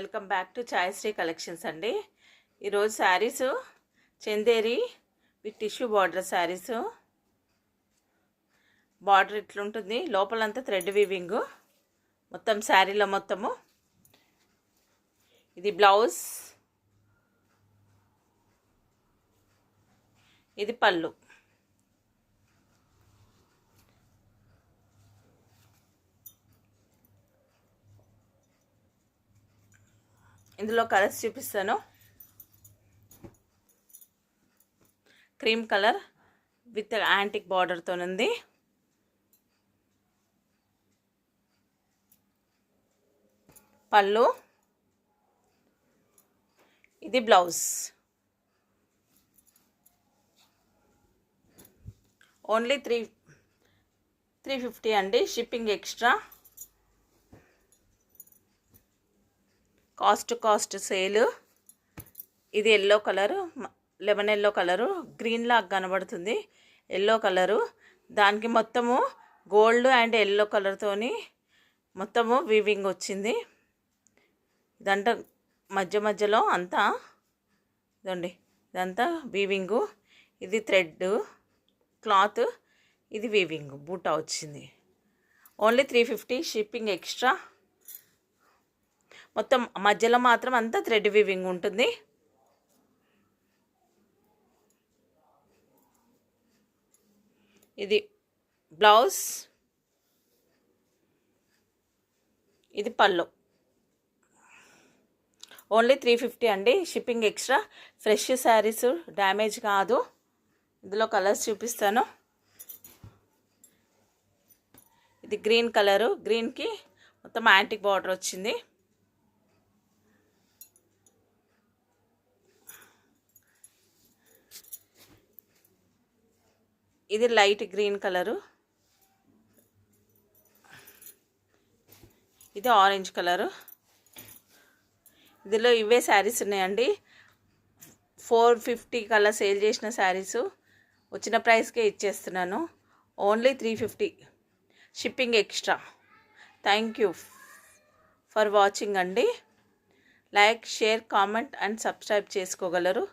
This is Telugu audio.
Welcome back to Chayashree collections అండి. ఈరోజు sarees Chanderi with tissue border sarees. Border ఇట్లుంటుంది, లోపలంతా థ్రెడ్ వీవింగ్ మొత్తం శారీలో మొత్తము. ఇది బ్లౌజ్, ఇది పళ్ళు. ఇందులో కలర్స్ చూపిస్తాను. క్రీమ్ కలర్ విత్ యాంటిక్ బార్డర్తో ఉంది. పళ్ళు, ఇది బ్లౌజ్. ఓన్లీ 350 అండి, షిప్పింగ్ ఎక్స్ట్రా. Cost sale. ఇది yellow colour, lemon yellow colour, green లాగా కనబడుతుంది. ఎల్లో కలరు, దానికి మొత్తము గోల్డ్ అండ్ ఎల్లో కలర్తోని మొత్తము వీవింగ్ వచ్చింది. ఇదంతా మధ్యలో అంతా ఇదండి, ఇదంతా వీవింగు. ఇది థ్రెడ్ క్లాత్, ఇది వీవింగ్ బూటా వచ్చింది. Only 350, shipping extra. మొత్తం మధ్యలో మాత్రం అంతా థ్రెడ్ వీవింగ్ ఉంటుంది. ఇది బ్లౌజ్, ఇది పళ్ళు. ఓన్లీ 350 అండి, shipping extra. Fresh saris, damage కాదు. ఇందులో కలర్స్ చూపిస్తాను. ఇది గ్రీన్ కలరు, గ్రీన్కి మొత్తం యాంటిక్ బార్డర్ వచ్చింది. ఇది లైట్ గ్రీన్ కలరు, ఇది ఆరెంజ్ కలరు. ఇందులో ఇవే శారీస్ ఉన్నాయండి. 450 కల్లా సేల్ చేసిన శారీస్ వచ్చిన ప్రైస్కే ఇచ్చేస్తున్నాను. Only 350, shipping extra. Thank you for watching అండి. Like, share, comment and subscribe చేసుకోగలరు.